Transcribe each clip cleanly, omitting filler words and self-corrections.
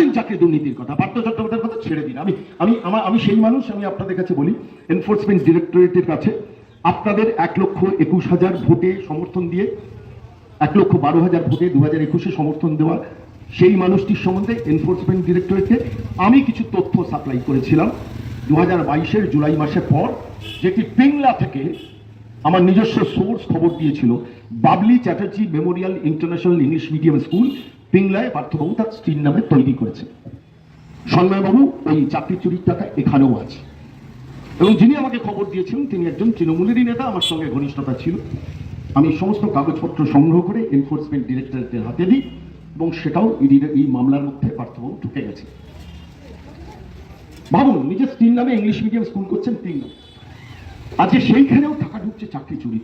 বলছেন চাকরি দুর্নীতির কথা, পার্থ চট্টোপাধ্যায়ের কথা ছেড়ে দিন। আমি সেই মানুষ, আমি আপনাদের কাছে বলি, এনফোর্সমেন্ট ডিরেক্টরেটের কাছে আপনাদের 1,21,000 ভোটে সমর্থন দিয়ে, 1,12,000 ভোটে 2021-এ সমর্থন দেওয়া সেই মানুষটির সম্বন্ধে এনফোর্সমেন্ট ডিরেক্টরেটকে আমি কিছু তথ্য সাপ্লাই করেছিলাম 2022-এর জুলাই মাসের পর, যেটি পিংলা থেকে আমার নিজস্ব সোর্স খবর দিয়েছিল। Babli Chatterjee memorial international English medium school পিংলায় পার্থবাবু তার স্ত্রীর নামে তৈরি করেছে। সন্ময়বাবু ওই চাকরি চুরির টাকা এখানেও আছে, এবং যিনি আমাকে খবর দিয়েছেন তিনি একজন তৃণমূলেরই নেতা, আমার সঙ্গে ঘনিষ্ঠতা ছিল। আমি সমস্ত কাগজপত্র সংগ্রহ করে এনফোর্সমেন্ট ডিরেক্টরেটের হাতে দিই, এবং সেটাও এই মামলার মধ্যে পার্থবাবু ঢুকে গেছে। ভাবুন, নিজের স্ত্রীর নামে ইংলিশ মিডিয়াম স্কুল করছেন পিংলা, আজকে সেইখানেও টাকা ঢুকছে চাকরি চুরি।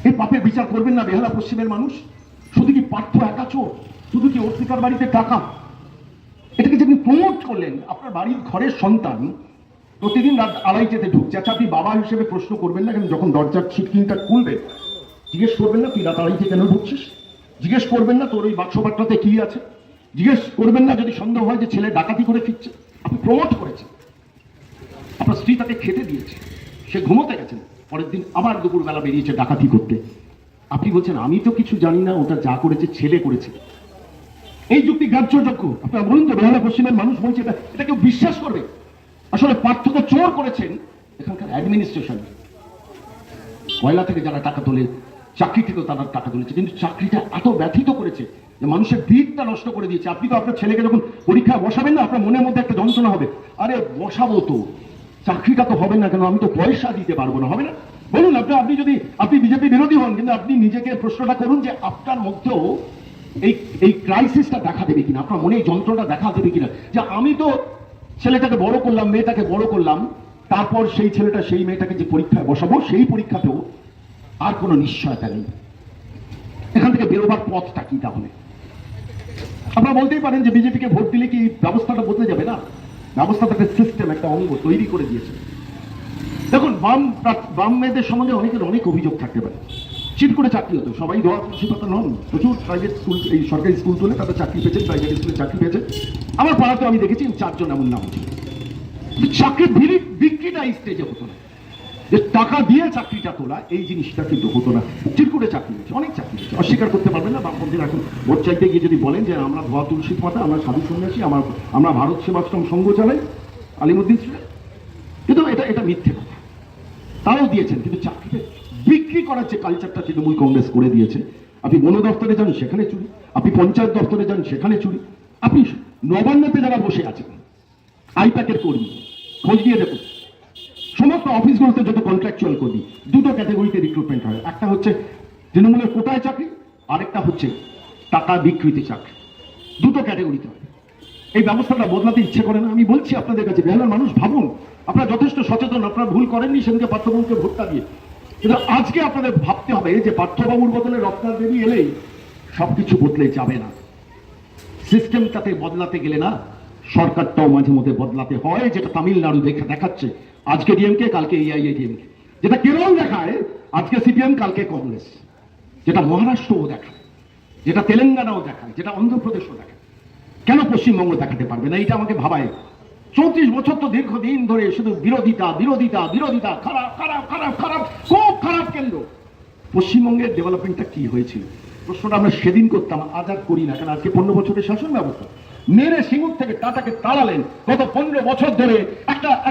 এই পাপের বিচার করবেন না বেহালা পশ্চিমের মানুষ? শুধু কি পার্থ একা চোর? শুধু কি অর্পিতার বাড়িতে টাকা? এটাকে যেদিন প্রমোট করলেন, আপনার বাড়ির ঘরের সন্তান প্রতিদিন রাত 2:30-তে ঢুকছে, আচ্ছা আপনি বাবা হিসেবে প্রশ্ন করবেন না কেন? যখন দরজার ছিটকিনটা খুলবে জিজ্ঞেস করবেন না তুই রাত 2:30 কেন ঢুকছিস? জিজ্ঞেস করবেন না তোর ওই বাক্সপাটটাতে কি আছে? জিজ্ঞেস করবেন না যদি সন্দেহ হয় যে ছেলে ডাকাতি করে ফিরছে? আপনি প্রমোট করেছেন, আপনার স্ত্রী তাকে খেতে দিয়েছে, সে ঘুমোতে গেছেন, পরের দিন আবার দুপুরবেলা বেরিয়েছে ডাকাতি করতে। আপনি বলছেন আমি তো কিছু জানি না, ওটা যা করেছে ছেলে করেছে। এই যুক্তি গ্রাহ্যযোগ্য? আপনারা বলুন তো, বেহালা পশ্চিমের মানুষ বলছে এটা কেউ বিশ্বাস করবে? আসলে পার্থক্য চোর করেছেন এখানকার অ্যাডমিনিস্ট্রেশন। কয়লা থেকে যারা টাকা তোলে, চাকরি থেকেও তারা টাকা তুলেছে, কিন্তু চাকরিটা এত ব্যথিত করেছে যে মানুষের ভিতটা নষ্ট করে দিয়েছে। আপনি তো আপনার ছেলেকে যখন পরীক্ষায় বসাবেন না, আপনার মনের মধ্যে একটা যন্ত্রণা হবে, আরে বসাবো তো, চাকরিটা তো হবে না কেন, আমি তো পয়সা দিতে পারবো না, হবে না? বলুন, আপনি বিজেপি বিরোধী হন, কিন্তু আপনি নিজেকে প্রশ্নটা করুন যে আপনার মধ্যেও এই ক্রাইসিসটা দেখা দেবে কিনা, আপনার মনে এই যন্ত্রটা দেখা দেবে কিনা, যে আমি তো ছেলেটাকে বড় করলাম, মেয়েটাকে বড় করলাম, তারপর সেই ছেলেটা সেই মেয়েটাকে যে পরীক্ষায় বসাবো, সেই পরীক্ষাতেও আর কোনো নিশ্চয়তা নেই। এখান থেকে বেরোবার পথটা কি তাহলে? আপনারা বলতেই পারেন যে বিজেপিকে ভোট দিলে কি ব্যবস্থাটা বদলে যাবে? না, ব্যবস্থাটা একটা সিস্টেম, একটা অঙ্গ তৈরি করে দিয়েছে। দেখুন, বাম মেয়েদের সম্বন্ধে অনেকের অনেক অভিযোগ থাকতে পারে। চিট করে চাকরি হতো, সবাই দেওয়া খুশি কথা নন, প্রচুর প্রাইভেট স্কুল, এই সরকারি স্কুল তুলে তাদের চাকরি পেয়েছে, প্রাইভেট স্কুলে চাকরি পেয়েছে। আমার পাড়াতে আমি দেখেছি 4 জন এমন নাম ছিল। চাকরি বিক্রিটা এই স্টেজে হতো না, যে টাকা দিয়ে চাকরিটা তোলা, এই জিনিসটা কিন্তু হতো না। চিরকুটে চাকরি হয়েছে, অনেক চাকরি হয়েছে, অস্বীকার করতে পারবেন না। বামপন্থীরা এখন ভোট চাইতে গিয়ে যদি বলেন যে আমরা ধোয়া তুলসী পাতা, আমরা সাধু সন্ন্যাসী, আমরা ভারত সেবাশ্রম সংঘ চালাই, আলিমুদ্দিন ছিলেন, কিন্তু এটা মিথ্যে কথা। তারাও দিয়েছেন, কিন্তু চাকরিতে বিক্রি করার যে কালচারটা তৃণমূল কংগ্রেস করে দিয়েছে। আপনি বন দপ্তরে যান সেখানে চুরি, আপনি পঞ্চায়েত দপ্তরে যান সেখানে চুরি, আপনি নবান্নতে যারা বসে আছেন আইপ্যাকের কর্মী, খোঁজ নিয়ে দেখুন, সমস্ত অফিসগুলোতে যত কন্ট্রাকচুয়াল কর্মী, 2টো ক্যাটাগরিতে রিক্রুটমেন্ট হয়। একটা হচ্ছে তৃণমূলের কোটায় চাকরি, আরেকটা হচ্ছে টাকা বিক্রিতে চাকরি, 2টো ক্যাটাগরিতে হয়। এই ব্যবস্থাটা বদলাতে ইচ্ছে করে না। আমি বলছি আপনাদের কাছে, বেহালার মানুষ ভাবুন, আপনারা যথেষ্ট সচেতন, আপনারা ভুল করেননি সেদিকে পার্থবাবুকে ভোটটা দিয়ে, কিন্তু আজকে আপনাদের ভাবতে হবে যে পার্থবাবুর বদলে রত্নার দেবী এলেই সবকিছু বদলে যাবে না। সিস্টেমটাতে বদলাতে গেলে না, সরকারটাও মাঝে মধ্যে বদলাতে হয়, যেটা তামিলনাড়ু দেখাচ্ছে, আজকে ডিএমকে কালকে এআইএডিএমকে, যেটা কেরল দেখায় আজকে সিপিএম কালকে কংগ্রেস, যেটা মহারাষ্ট্রও দেখায়, যেটা তেলেঙ্গানাও দেখায়, যেটা অন্ধ্রপ্রদেশও দেখায়। কেন পশ্চিমবঙ্গ দেখাতে পারবে না? এটা আমাকে ভাবায়। 34 বছর তো দীর্ঘদিন ধরে শুধু বিরোধিতা বিরোধিতা বিরোধিতা, খারাপ খারাপ খারাপ খারাপ, খুব খারাপ কেন্দ্র। পশ্চিমবঙ্গের ডেভেলপমেন্টটা কি হয়েছিল প্রশ্নটা আমরা সেদিন করতাম, আজ আর করি না। কেন? আজকে 15 বছরের শাসন ব্যবস্থা মেরে সিঙ্গুর থেকে টাটাকে তাড়ালেন। গত 15 বছর ধরে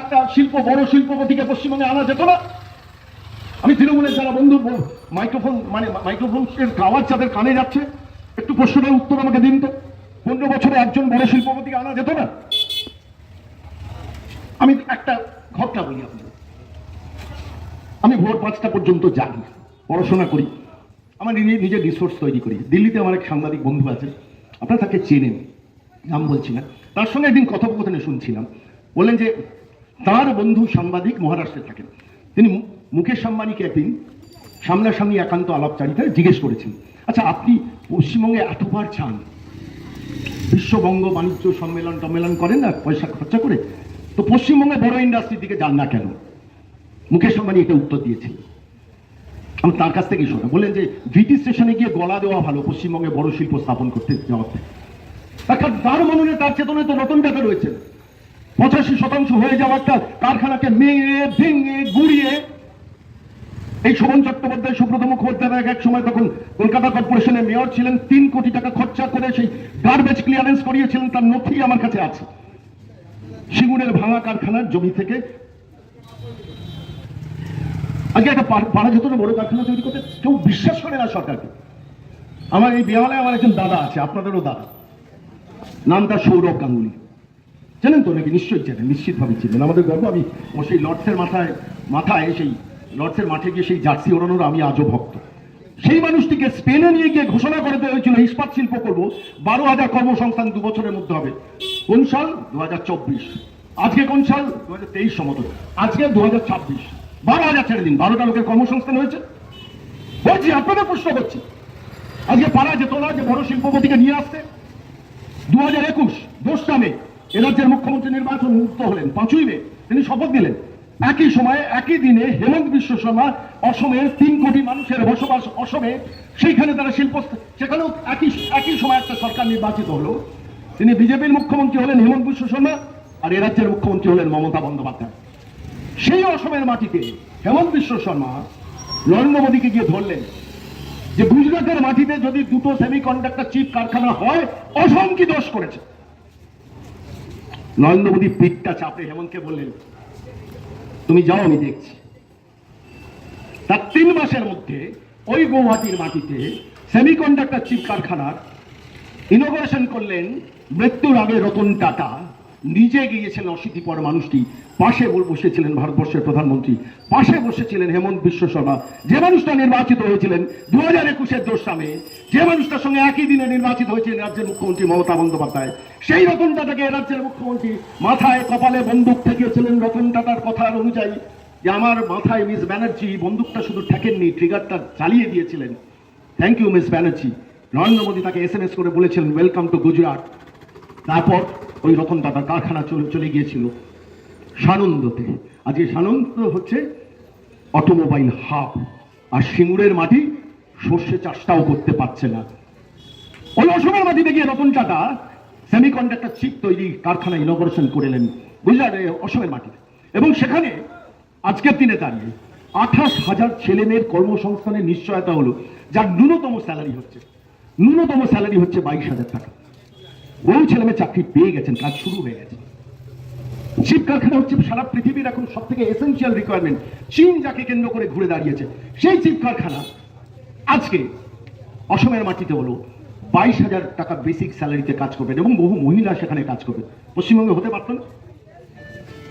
একটা শিল্প, বড় শিল্পপতিকে পশ্চিমবঙ্গে আনা যেত না। আমি তৃণমূলের যারা বন্ধু, মাইক্রোফোন আওয়াজ যাদের কানে যাচ্ছে, একটু প্রশ্নের উত্তর আমাকে দিন তো। 15 বছরে একজন বড় শিল্পপতিকে আনা যেত না? আমি একটা ঘটনা বলি আপনাদের। আমি ভোর 5টা পর্যন্ত জাগি, পড়াশোনা করি, আমার নিজের রিসোর্স তৈরি করি। দিল্লিতে আমার এক সাংবাদিক বন্ধু আছে, আপনারা তাকে চেনেন, নাম বলছি না। তার সঙ্গে একদিন কথোপকথনে শুনছিলাম, বললেন যে তার বন্ধু সাংবাদিক মহারাষ্ট্রে থাকেন, তিনি মুকেশ আম্বানিকে একদিন সামনাসামনি একান্ত আলাপচারিতায় জিজ্ঞেস করেছেন, আচ্ছা আপনি পশ্চিমবঙ্গে এতবার চান, বিশ্ববঙ্গ বাণিজ্য সম্মেলন করেন না পয়সা খরচা করে, তো পশ্চিমবঙ্গে বড় ইন্ডাস্ট্রির দিকে যান না কেন? মুকেশ আম্বানি এটা উত্তর দিয়েছেন, আমি তার কাছ থেকেই শোনা। বললেন যে ভিটি স্টেশনে গিয়ে গলা দেওয়া ভালো পশ্চিমবঙ্গে বড় শিল্প স্থাপন করতে যাওয়ার থেকে। একটা তার মননে তার চেতনায় তো রতন টাটা রয়েছে। 85% হয়ে যাওয়া একটা কারখানাকে ভেঙে গুড়িয়ে এই শোভন চট্টোপাধ্যায়, সুব্রত মুখোপাধ্যায় এক সময় তখন কলকাতা কর্পোরেশনের মেয়র ছিলেন, 3 কোটি টাকা খরচা করে সেই গার্বেজ ক্লিয়ারেন্স করিয়েছিলেন। তার নথি আমার কাছে আছে। সিঙ্গুরের ভাঙা কারখানার জমি থেকে আজকে একটা পাড়া যতটা বড় কারখানা তৈরি করতে কেউ বিশ্বাস করে না সরকারকে। আমার এই বেহালায় আমার একজন দাদা আছে, আপনাদেরও দাদা, নাম তার সৌরভ গাঙ্গুলি। জানেন তো নাকি? নিশ্চয়ই জানেন, নিশ্চিতভাবে চিনেন। আমাদের গর্ব। আমি সেই লর্ডসের মাথায় সেই লর্ডসের মাঠে গিয়ে সেই জার্সি ওড়ানোর আমি আজও ভক্ত। সেই মানুষটিকে স্পেনে নিয়ে গিয়ে ঘোষণা করে দেওয়া হয়েছিল ইস্পাত শিল্প করবো, 12,000 কর্মসংস্থান 2 বছরের মধ্যে হবে। কোন সাল? 2024। আজকে কোন সাল? 2023 সম্ভবত। আজকে 2026। 12,000 ছেড়ে দিন, 12টা লোকের কর্মসংস্থান হয়েছে। বলছি, আপনাদের প্রশ্ন করছি, আজকে পারা যেত না যে বড় শিল্পপতিকে নিয়ে আসতে? 2021 2টা মে এ রাজ্যের মুখ্যমন্ত্রী নির্বাচন মুক্ত হলেন। 5ই মে তিনি শপথ নিলেন। একই সময়ে একই দিনে হেমন্ত বিশ্ব শর্মা, অসমের 3 কোটি মানুষের বসবাস অসমে, সেইখানে তারা শিল্প, সেখানেও একই সময় একটা সরকার নির্বাচিত হলো। তিনি বিজেপির মুখ্যমন্ত্রী হলেন হেমন্ত বিশ্ব শর্মা, আর এ রাজ্যের মুখ্যমন্ত্রী হলেন মমতা বন্দ্যোপাধ্যায়। সেই অসমের মাটিতে হেমন্ত বিশ্ব শর্মা নরেন্দ্র মোদীকে গিয়ে ধরলেন যে গুজরাটের মাটিতে যদি 2টো সেমিকন্ডাক্টর চিপ কারখানা হয়, অসম কি দোষ করেছে? নরেন্দ্র মোদী পিঠটা চাপে হেমন্তকে বললেন, তুমি যাও, আমি দেখছি। তার 3 মাসের মধ্যে ওই গৌহাটির মাটিতে সেমিকন্ডাক্টর চিপ কারখানার ইনোগ্রেশন করলেন মৃত্যুর আগে রতন টাটা। নিজে গিয়েছিলেন অশীতিপর মানুষটি, পাশে বসেছিলেন ভারতবর্ষের প্রধানমন্ত্রী, পাশে বসেছিলেন হেমন্ত বিশ্ব শর্মা, যে মানুষটা নির্বাচিত হয়েছিলেন 2021-এর 2রা মে, যে মানুষটার সঙ্গে একই দিনে নির্বাচিত হয়েছিলেন রাজ্যের মুখ্যমন্ত্রী মমতা বন্দ্যোপাধ্যায়। সেই রতন টাটাকে রাজ্যের মুখ্যমন্ত্রী মাথায় কপালে বন্দুক ঠেকিয়েছিলেন রতন টাটার কথার অনুযায়ী, যে আমার মাথায় মিস ব্যানার্জি বন্দুকটা শুধু ঠেকেননি, ট্রিগারটা চালিয়ে দিয়েছিলেন। Thank you miss Banerjee. Narendra Modi তাকে SMS করে বলেছিলেন, ওয়েলকাম টু গুজরাট। তারপর ওই রতন টাটার কারখানা চলে গিয়েছিল সানন্দতে। আজকে সানন্দ হচ্ছে অটোমোবাইল হাব, আর সিঙ্গুরের মাটি সর্ষে চাষটাও করতে পারছে না। ওই অসমের মাটিতে গিয়ে রতন টাটা সেমিকন্ডাক্টর চিপ তৈরি কারখানা ইনগ্রেশন করলেন গুজরাটে, অসমের মাটিতে। এবং সেখানে আজকের দিনে দাঁড়িয়ে 28,000 ছেলে মেয়ের কর্মসংস্থানের নিশ্চয়তা হলো, যার ন্যূনতম স্যালারি হচ্ছে 22,000 টাকা। বহু ছেলে মেয়ে চাকরি পেয়ে গেছেন, কাজ শুরু হয়ে গেছে। চিপ কারখানা হচ্ছে সারা পৃথিবীর এখন সব থেকে এসেন্সিয়াল রিকোয়ারমেন্ট। চীন যাকে কেন্দ্র করে ঘুরে দাঁড়িয়েছে, সেই চিপ কারখানা আজকে অসমের মাটিতে হলো 22,000 টাকা বেসিক স্যালারিতে কাজ করবেন, এবং বহু মহিলা সেখানে কাজ করবে। পশ্চিমবঙ্গে হতে পারত না?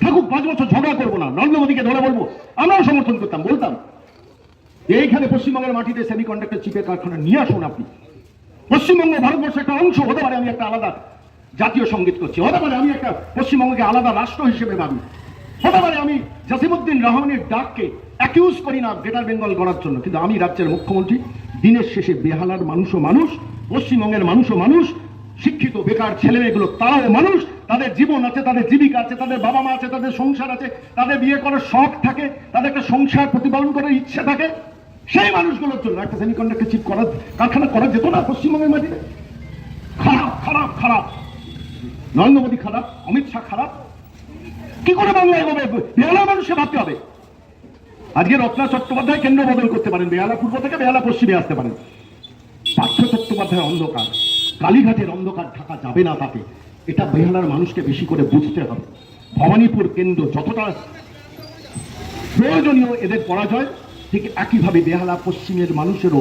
থাকুক 5 বছর, ঝগড়া করবো না, নরেন্দ্র মোদীকে ধরে বলবো, আমরাও সমর্থন করতাম, বলতাম এইখানে পশ্চিমবঙ্গের মাটিতে সেমিকন্ডাক্টর চিপের কারখানা নিয়ে আসুন আপনি। পশ্চিমবঙ্গ ভারতবর্ষের একটা অংশ, হতে পারে আমি একটা আলাদা জাতীয় সঙ্গীত করছি, হতে পারে আমি একটা পশ্চিমবঙ্গকে আলাদা রাষ্ট্র হিসেবে ভাবি, হতে পারে আমি জাসিমউদ্দিন রহমানের ডাককে অ্যাকিউজ করি না গ্রেটার বেঙ্গল গড়ার জন্য, কিন্তু আমি রাজ্যের মুখ্যমন্ত্রী। দিনের শেষে বেহালার মানুষও মানুষ, পশ্চিমবঙ্গের মানুষও মানুষ, শিক্ষিত বেকার ছেলেমেয়েগুলো তারাও মানুষ, তাদের জীবন আছে, তাদের জীবিকা আছে, তাদের বাবা মা আছে, তাদের সংসার আছে, তাদের বিয়ে করার শখ থাকে, তাদের একটা সংসার প্রতিপালন করার ইচ্ছে থাকে। সেই মানুষগুলোর জন্য একটা সেমিকন্ডাক্টর চিপ কারখানা করা যেত না পশ্চিমবঙ্গের মাটিতে? খারাপ খারাপ খারাপ। নরেন্দ্র মোদী খারাপ, অমিত শাহ খারাপ। কি করে বাংলা এগোবে? বেহালা মানুষকে ভাবতে হবে। আজকে রত্না চট্টোপাধ্যায় কেন্দ্র বদল করতে পারেন, বেহালা পূর্ব থেকে বেহালা পশ্চিমে আসতে পারেন। পার্থ চট্টোপাধ্যায় অন্ধকার, কালীঘাটের অন্ধকার ঢাকা যাবে না তাতে। এটা বেহালার মানুষকে বেশি করে বুঝতে হবে। ভবানীপুর কেন্দ্র যতটা প্রয়োজনীয় এদের পরাজয়, ঠিক একইভাবে বেহালা পশ্চিমের মানুষেরও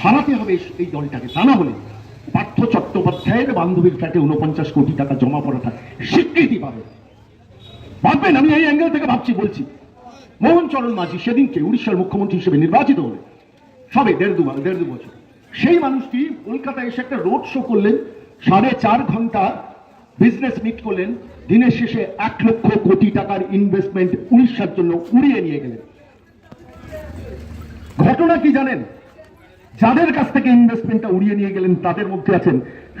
হারাতে হবে এই দলটাকে। তা না হলে পার্থ চট্টোপাধ্যায়ের বান্ধবীর ফ্ল্যাটে 49 কোটি টাকা জমা পড়াটা স্বীকৃতি পাবে। ভাববেন, আমি এই অ্যাঙ্গেল থেকে ভাবছি, বলছি। মোহন চরণ মাঝি সেদিনকে উড়িষ্যার মুখ্যমন্ত্রী হিসেবে নির্বাচিত হলেন, সবে দেড় দু বছর। সেই মানুষটি কলকাতায় এসে একটা রোড শো করলেন, 4.5 ঘন্টা বিজনেস মিট করলেন, দিনের শেষে 1 লক্ষ কোটি টাকার ইনভেস্টমেন্ট উড়িষ্যার জন্য উড়িয়ে নিয়ে গেলেন। ঘটনা কি জানেন? যাদের কাছ থেকে ইনভেস্টমেন্টটা উড়িয়ে নিয়ে গেলেন তাদের মধ্যে আছেন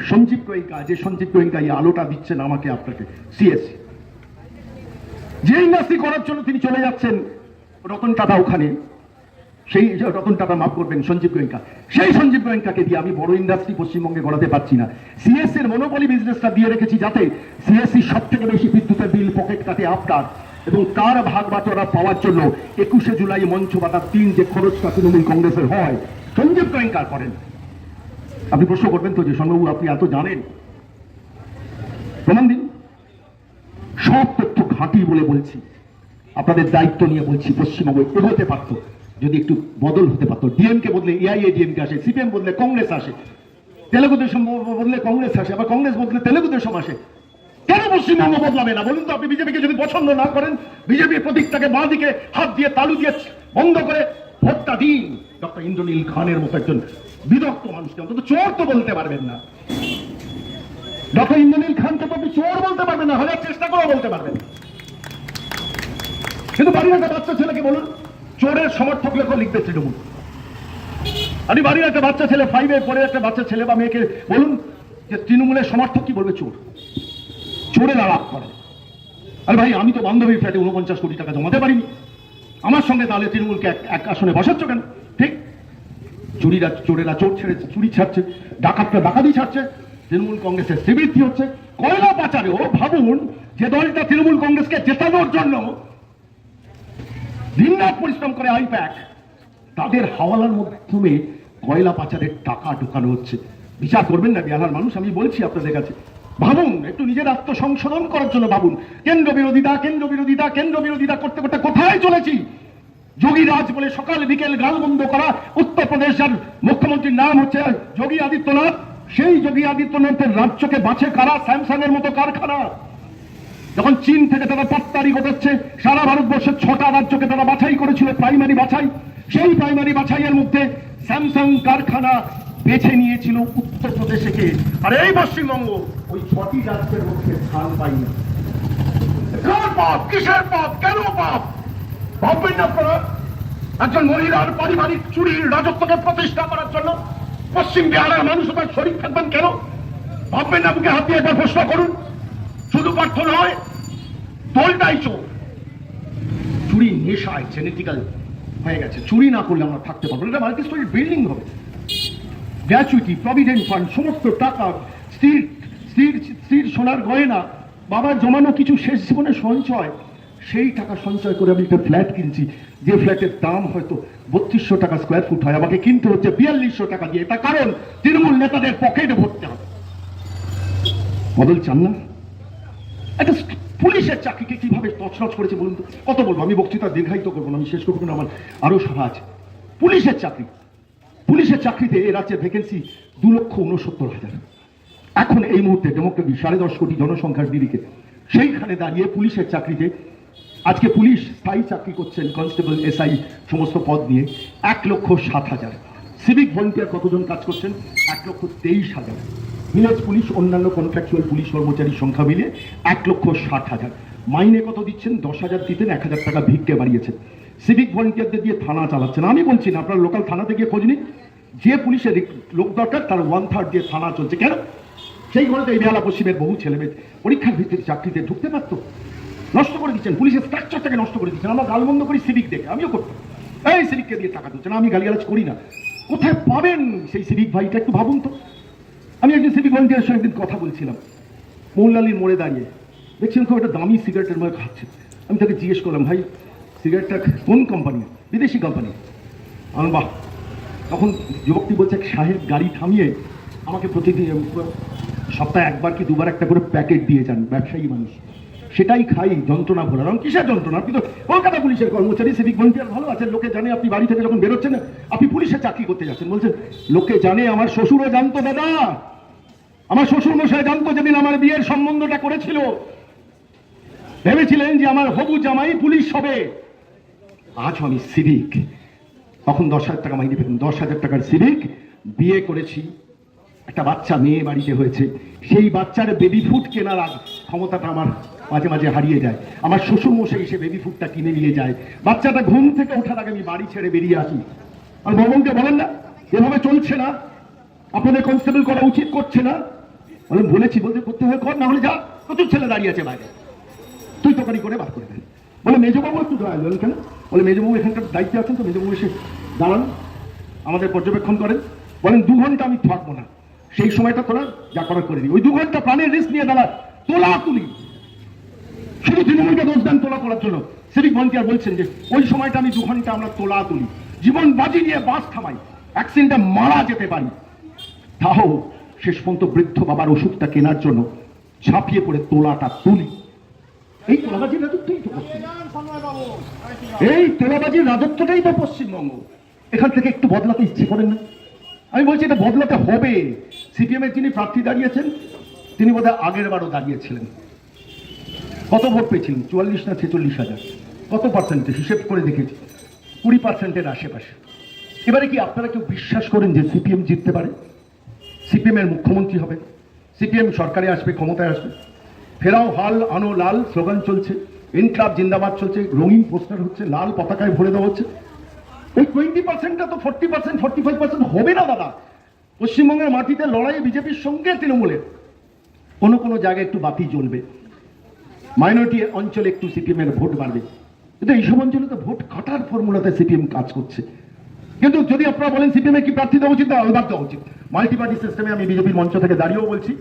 সঞ্জীব গোয়েঙ্কা, যে সঞ্জীব গোয়েঙ্কা এই আলোটা দিচ্ছেন আমাকে আপনাকে, সিএসসি। যে ইন্ডাস্ট্রি করার জন্য তিনি চলে যাচ্ছেন রতন টাটা ওখানে, সেই রতন টাটা মাফ করবেন, সঞ্জীব গোয়েঙ্কা, সেই সঞ্জীব গোয়েঙ্কাকে দিয়ে আমি বড় ইন্ডাস্ট্রি পশ্চিমবঙ্গে গড়াতে পারছি না। সিএসসি এর মনোপলি বিজনেসটা দিয়ে রেখেছি যাতে সিএসসি সব থেকে বেশি বিদ্যুতের বিল পকেট কাটে আপনার, এবং তার ভাগ বাটোয়ারা পাওয়ার জন্য 21শে জুলাই মঞ্চ বাটার 3 যে খরচটা তৃণমূল কংগ্রেসের হয় সঞ্জীব গোয়েঙ্কা করেন। আপনি প্রশ্ন করবেন তো যে সঙ্গবাবু আপনি এত জানেন, প্রমাণ দিন। সব তথ্য ঘাঁটি বলে বলছি, আপনাদের দায়িত্ব নিয়ে বলছি। পশ্চিমবঙ্গ এগোতে পারত যদি একটু বদল হতে পারতো। ডিএমকে বদলে এআইএডিএমকে আসে, সিপিএম বদলে কংগ্রেস আসে, তেলেগু দেশম বদলে কংগ্রেস আসে, আবার কংগ্রেস বদলে তেলেগু দেশম আসে। কেন পশ্চিমবঙ্গ বদলাবে না বলুন তো? আপনি বিজেপিকে যদি পছন্দ না করেন, বিজেপির প্রতীকটাকে বাঁ দিকে হাত দিয়ে তালু দিয়ে বন্ধ করে ভোটটা দিন ডক্টর ইন্দ্রনীল খানের মতো একজন বিদগ্ধ মানুষকে। অন্তত চোর তো বলতে পারবেন না। ডক্টর ইন্দ্রনীল খানকে তো আপনি চোর বলতে পারবেন না, হলে চেষ্টা করেও বলতে পারবেন। কিন্তু বাড়ির একটা বাচ্চা ছেলেকে বলুন চোরের সমর্থক লেখো, লিখবে তৃণমূল। আপনি বাড়ির একটা বাচ্চা ছেলে, 5-এ পড়ে একটা বাচ্চা ছেলে বা মেয়েকে বলুন যে তৃণমূলের সমর্থক, কি বলবে? চোর। চোরের আলাপ করে। আরে ভাই, আমি তো বান্ধবীর ফ্ল্যাটে 49 কোটি টাকা জমাতে পারিনি, আমার সঙ্গে তাহলে তৃণমূলকে এক আসনে বসাচ্ছ কেন? ঠিক। চোরেরা চোর ছেড়ে চুরি ছাড়ছে, ডাকাতরা ডাকাতি ছাড়ছে, তৃণমূল কংগ্রেসের শ্রীবৃদ্ধি হচ্ছে। কয়লা পাচারেও ভাবুন যে দলটা তৃণমূল কংগ্রেসকে জেতানোর জন্য দিনরাত পরিশ্রম করে আইপ্যাক, তাদের হাওয়ালার মাধ্যমে কয়লা পাচারের টাকা ঢোকানো হচ্ছে। বিচার করবেন না বিহারের মানুষ? আমি বলছি আপনাদের কাছে, ভাবুন, একটু নিজের আত্মসংশোধন করার জন্য ভাবুন। কেন্দ্র বিরোধিতা, কেন্দ্র বিরোধিতা, কেন্দ্র বিরোধিতা করতে করতে কোথায় চলেছি? যোগী রাজ বলে সকাল বিকেল গালমন্দ করা উত্তরপ্রদেশ, যার মুখ্যমন্ত্রীর নাম হচ্ছে যোগী আদিত্যনাথ, সেই যোগী আদিত্যনাথের রাজ্যকে বাঁচে কারা? স্যামসাং এর মতো কারখানা। যখন চীন থেকে তারা পাত্তারি ঘটাচ্ছে, সারা ভারতবর্ষের 6টা রাজ্যকে তারা বাছাই করেছিল, প্রাইমারি বাছাই। সেই প্রাইমারি বাছাইয়ের মধ্যে স্যামসাং কারখানা বেছে নিয়েছিল উত্তরপ্রদেশকে, আর এই পশ্চিমবঙ্গ ওই 6টি রাজ্যের মধ্যে স্থান পাইনি। কার পাপ? কিসের পাপ? কেন পাপ? ভাববেন না আপনারা? একজন মহিলার পারিবারিক চুরির রাজত্বকে প্রতিষ্ঠা করার জন্য পশ্চিম বিহারের মানুষ তার শরীর থাকবেন কেন? ভাববেন না? বুকে হাত দিয়ে একবার প্রশ্ন করুন। শুধু পার্থ নয়, দলটাই চোর। চুরি নেশায় জেনেটিক্যাল হয়ে গেছে। চুরি না করলে আমরা থাকতে পারবো না। এটা মাল্টি স্টোরি বিল্ডিং হবে। গ্র্যাচুইটি, প্রভিডেন্ট ফান্ড, সমস্ত টাকা, স্ত্রীর সোনার গয়না, বাবার জমানো কিছু শেষ জীবনে সঞ্চয়, সেই টাকা সঞ্চয় করে আমি একটা ফ্ল্যাট কিনছি, যে ফ্ল্যাটের দাম হয়তো 3200 টাকা স্কোয়ার ফুট হয়, আমাকে কিনতে হচ্ছে 4200 টাকা দিয়ে। তার কারণ তৃণমূল নেতাদের পকেটে ভরতে হবে। বদল চান না? একটা পুলিশের চাকরিকে কিভাবে তছনছ করেছে বলুন তো? কত বলবো? আমি বক্তৃতা দীর্ঘায়িত করবো না, আমি শেষ করবো না, আমার আরো সভা আছে। পুলিশের চাকরি, পুলিশের চাকরিতে এ রাজ্যের ভ্যাকেন্সি 2,69,000। এখন এই মুহূর্তে ডেমোক্রেসি 10.5 কোটি জনসংখ্যার নিরিখে সেইখানে দাঁড়িয়ে পুলিশের চাকরিতে আজকে পুলিশ স্থায়ী চাকরি করছেন, কনস্টেবল, এসআই সমস্ত পদ নিয়ে 1,07,000। সিভিক ভলেন্টিয়ার কতজন কাজ করছেন? 1,23,000। ভিলেজ পুলিশ, অন্যান্য কন্ট্রাকচুয়াল পুলিশ কর্মচারীর সংখ্যা মিলিয়ে 1,60,000। মাইনে কত দিচ্ছেন? 10,000 দিতেন, 1,000 টাকা ভিক্ষে বাড়িয়েছেন। সিভিক ভলেন্টিয়ারদের দিয়ে থানা চালাচ্ছেন। আমি বলছি না, আপনার লোকাল থানাতে গিয়ে খোঁজ নিন, যে পুলিশের লোক দরকার তার 1/3 দিয়ে থানা চলছে। কেন? সেই ঘরেতে এই বেহালা পশ্চিমের বহু ছেলেমেয়ে পরীক্ষার ভিত্তিতে চাকরিতে ঢুকতে পারতো। নষ্ট করে দিচ্ছেন, পুলিশের স্ট্রাকচারটাকে নষ্ট করে দিচ্ছেন। আমরা গালবন্ধ করি সিভিক দেখে, আমিও করতাম। এই সিভিককে দিয়ে টাকা দিচ্ছেন, আমি গালিগালাজ করি না। কোথায় পাবেন সেই সিভিক ভাইটা? একটু ভাবুন তো। আমি একজন সিভিক ভলেন্টিয়ারের সঙ্গে একদিন কথা বলছিলাম, মৌলালির মোড়ে দাঁড়িয়ে দেখছিলাম খুব একটা দামি সিগারেটের মধ্যে খাচ্ছে। আমি তাকে জিজ্ঞেস করলাম, ভাই সিগারেটটা কোন কোম্পানি? বিদেশি কোম্পানি। আমার বাহ। তখন যুবকটি বলছে, সাহেব গাড়ি থামিয়ে আমাকে প্রতিদিন সপ্তাহে 1বার কি 2বার একটা করে প্যাকেট দিয়ে যান, ব্যবসায়ী মানুষ, সেটাই খাই, যন্ত্রণা ভোলার। কিসের যন্ত্রণা? আপনি তো কলকাতা পুলিশের কর্মচারী, সিভিক ভলেন্টিয়ার, ভালো আছেন, লোকে জানে আপনি বাড়ি থেকে যখন বেরোচ্ছেন আপনি পুলিশের চাকরি করতে যাচ্ছেন। বলছেন লোকে জানে, আমার শ্বশুরও জানতো দাদা, আমার শ্বশুর মশাই জানতো। যেদিন আমার বিয়ের সম্বন্ধটা করেছিল ভেবেছিলেন যে আমার হবু জামাই পুলিশ হবে। আজ আমি সিভিক, তখন 10,000 টাকা মাইনে পেতেন, 10,000 টাকার সিভিক, বিয়ে করেছি, একটা বাচ্চা মেয়ে বাড়িতে হয়েছে। সেই বাচ্চার বেবি ফুড কেনার ক্ষমতাটা আমার মাঝে মাঝে হারিয়ে যায়। আমার শ্বশুর মশাই এসে বেবি ফুডটা কিনে নিয়ে যায়। বাচ্চাটা ঘুম থেকে ওঠার আগে আমি বাড়ি ছেড়ে বেরিয়ে আসি। আর ভবনকে বলেন না এভাবে চলছে না, আপনাদের কনস্টেবল করা উচিত, করছে না। বলে বলেছি, বলতে করতে হয় কর, না হলে যা, প্রচুর ছেলে দাঁড়িয়ে আছে বাইরে, তুই তোকারি করে বার করে দেন। বলে মেজবাবু একটু দয়া, কেন? বলে মেজবাবু এখানকার দায়িত্বে আছেন তো, মেজবাবু এসে দাঁড়ান, আমাদের পর্যবেক্ষণ করেন, বলেন 2 ঘন্টা আমি থাকবো না, সেই সময়টা তোরা যা করার করে দিই। ওই 2 ঘন্টা প্রাণের রিস্ক নিয়ে দাঁড়ান, তোলা তুলি, শুধু তৃণমূলকে দোষ দেন তোলা করার জন্য। সিভিক ভলেন্টিয়ার বলছেন যে ওই সময়টা আমি 2 ঘন্টা আমরা তোলা তুলি, জীবন বাজি নিয়ে বাস থামাই, অ্যাক্সিডেন্টে মারা যেতে পারি, তাও শেষ পর্যন্ত বৃদ্ধ বাবার ওষুধটা কেনার জন্য ঝাঁপিয়ে পড়ে তোলাটা তুলি। এই তোলাবাজির রাজত্বই তো এই তোলাবাজির রাজত্বটাই তো পশ্চিমবঙ্গ। এখান থেকে একটু বদলাতে ইচ্ছে করেন না? আমি বলছি এটা বদলাতে হবে। সিপিএম এর যিনি প্রার্থী দাঁড়িয়েছেন তিনি বোধহয় আগের বারও দাঁড়িয়েছিলেন, কত ভোট পেয়েছিলেন? 44 না 46,000, কত পার্সেন্টে হিসেব করে দেখেছি, 20% আশেপাশে। এবারে কি আপনারা কেউ বিশ্বাস করেন যে সিপিএম জিততে পারে? সিপিএম এর মুখ্যমন্ত্রী হবে, সিপিএম সরকারে আসবে, ক্ষমতায় আসবে, ফেরাও হাল আনো লাল স্লোগান চলছে, ইনকলাব জিন্দাবাদ চলছে, রঙিন পোস্টার হচ্ছে, লাল পতাকায় ভরে দেওয়া হচ্ছে। ওই 20%টা তো 40%, 45% হবে না দাদা। পশ্চিমবঙ্গের মাটিতে লড়াই বিজেপির সঙ্গে তৃণমূলের, কোনো কোনো জায়গায় একটু বাতি জ্বলবে, মাইনরিটি অঞ্চলে একটু সিপিএম এর ভোট বাড়বে, কিন্তু এইসব অঞ্চলে তো ভোট কাটার ফর্মুলাতে সিপিএম কাজ করছে। কিন্তু যদি আপনারা বলেন সিপিএম এ কি প্রার্থী দেওয়া উচিত, আলবাদ দেওয়া উচিত। মাল্টিপার্টি সিস্টেমে আমি বিজেপির মঞ্চ থেকে দাঁড়িয়েও বলছি,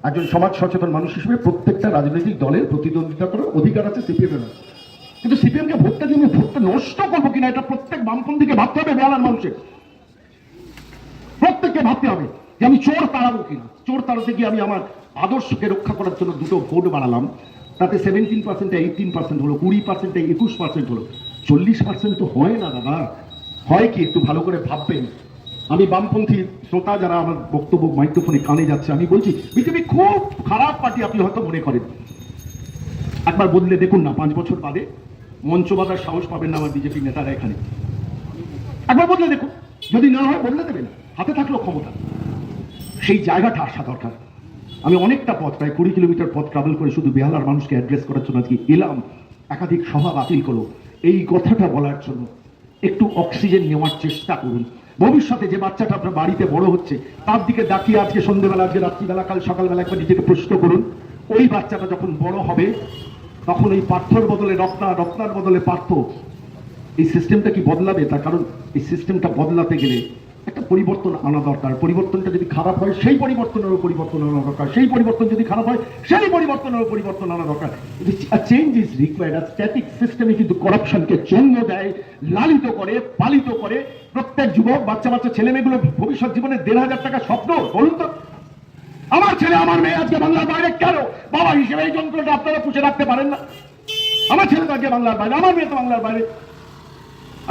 একজন সমাজ সচেতন মানুষ হিসেবে প্রত্যেকটা রাজনৈতিক দলের প্রতিদ্বন্দ্বিতা করার অধিকার আছে সিপিএম এর। কিন্তু সিপিএম কে ভোটটা দিয়ে ভোটটা নষ্ট করবো কিনা এটা প্রত্যেক বামপন্থীকে ভাবতে হবে। বেহালার মানুষের প্রত্যেককে ভাবতে হবে যে আমি চোর তাড়াবো কিনা। চোর তাড়াতে গিয়ে আমি আমার আদর্শকে রক্ষা করার জন্য 2টো ভোট বাড়ালাম, তাতে 17%, 18% হলো, 20%, 21% হলো, 40% তো হয় না দাদা। হয় কি, একটু ভালো করে ভাববেন। আমি বামপন্থী শ্রোতা যারা আমার বক্তব্য মাইক্রোফোনে কানে যাচ্ছে, আমি বলছি বিজেপি খুব খারাপ পার্টি আপনি হয়তো মনে করেন, একবার বদলে দেখুন না, 5 বছর বাদে মঞ্চ বাঁধার সাহস পাবেন না আমার বিজেপি নেতারা এখানে। একবার বদলে দেখুন, যদি না হয় বদলে দেবেন, হাতে থাকলো ক্ষমতা। সেই জায়গাটা আসা দরকার। আমি অনেকটা পথ, প্রায় 20 কিলোমিটার পথ ট্রাভেল করে শুধু বেহালার মানুষকে অ্যাড্রেস করার জন্য আজকে এলাম। একাধিক সভা বাতিল করো এই কথাটা বলার জন্য। একটু অক্সিজেন নেওয়ার চেষ্টা করুন। ভবিষ্যতে যে বাচ্চাটা আপনার বাড়িতে বড় হচ্ছে তার দিকে তাকিয়ে আজকে সন্ধ্যেবেলা, আজকে রাত্রিবেলা, কাল সকালবেলা একবার নিজেকে প্রশ্ন করুন, ওই বাচ্চাটা যখন বড় হবে তখন এই পার্থর বদলে রত্না, রত্নার বদলে পার্থ, এই সিস্টেমটা কি বদলাবে? তার কারণ এই সিস্টেমটা বদলাতে গেলে একটা পরিবর্তন আনা দরকার। পরিবর্তনটা যদি খারাপ হয় সেই পরিবর্তনেরও পরিবর্তন আনা দরকার, সেই পরিবর্তন যদি খারাপ হয় সেই পরিবর্তনেরও পরিবর্তন আনা দরকার। Change is required. আর স্ট্যাটিক সিস্টেমে কিন্তু করাপশনকে জন্ম দেয়, লালিত করে, পালিত করে। প্রত্যেক যুবক, বাচ্চা বাচ্চা ছেলে মেয়েগুলো ভবিষ্যৎ জীবনে 1,500 টাকা স্বপ্ন। বলুন তো, আমার ছেলে আমার মেয়ে আজকে বাংলার বাইরে কেন? বাবা হিসেবে এই যন্ত্রটা আপনারা পুষে রাখতে পারেন না? আমার ছেলে তো আজকে বাংলার বাইরে, আমার মেয়ে তো বাংলার বাইরে।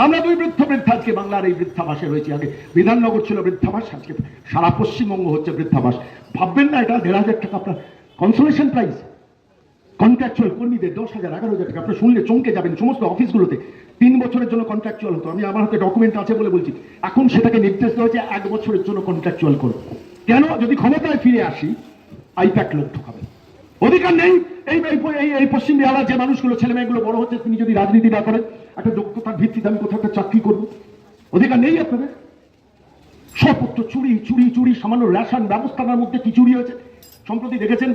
আমরা 2 বৃদ্ধা আজকে বাংলার এই বৃদ্ধাবাসে রয়েছি। আগে বিধাননগর ছিল বৃদ্ধাবাস, আজকে সারা পশ্চিমবঙ্গ হচ্ছে বৃদ্ধাবাস। ভাববেন না এটা 1,500 টাকা আপনার কনসোলেশন প্রাইস। কন্ট্রাকচুয়াল কর্মীদের 10,000, 11,000 টাকা। আপনার শুনলে চমকে যাবেন। সমস্ত অফিসগুলোতে 3 বছরের জন্য কন্ট্রাকচুয়াল হতো। আমি আমার হাতে ডকুমেন্ট আছে বলে বলছি, এখন সেটাকে নির্দেশ দেওয়া হয়েছে 1 বছরের জন্য কন্ট্রাকচুয়াল করো। কেন? যদি ক্ষমতায় ফিরে আসি আইপ্যাক লোক ঢোকাবে। অধিকার নেই এই পশ্চিম বাংলার যে মানুষগুলো, ছেলে মেয়েগুলো বড় হচ্ছে, তিনি যদি রাজনীতি না করেন, একটা যোগ্যতার ভিত্তিতে আমি কোথাও একটা চাকরি করবো, অধিকার নেই আপনাদের। সপত্র চুরি, চুরি, চুরি। সামান্য রেশন ব্যবস্থার মধ্যে কি চুরি হয়েছে সম্প্রতি দেখেছেন?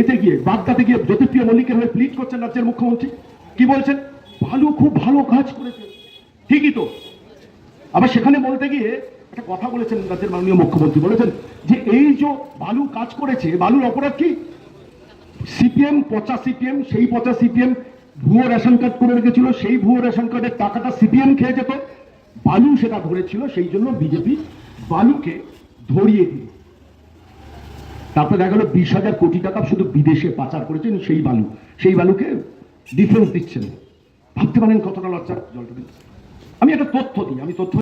এতে গিয়ে বাগদাতে গিয়ে জ্যোতিপ্রিয় মল্লিকের হয়ে প্লিট করছেন রাজ্যের মুখ্যমন্ত্রী। কি বলছেন? ভালো, খুব ভালো কাজ করেছে। ঠিকই তো। আবার সেখানে বলতে গিয়ে একটা কথা বলেছেন রাজ্যের মাননীয় মুখ্যমন্ত্রী, বলেছেন যে এই যে বালু কাজ করেছে, বালুর অপরাধ কি? সিপিএম, পচা সিপিএম, সেই পচা সিপিএম ভুয়ো রেশন কার্ড করে রেখেছিল, সেই ভুয়ো রেশন কার্ডের টাকাটা সিপিএম খেয়ে যেত, বালু সেটা ধরেছিল, সেই জন্য বিজেপি বালুকে ধরিয়ে দিল। তারপরে দেখা গেল 20,000 কোটি টাকা শুধু বিদেশে পাচার করেছেন সেই বালুকে ডিফেন্স দিচ্ছেন। ভাবতে পারেন কতটা লজ্জা। জলটা আমি একটা তথ্য দিই, আমি তথ্য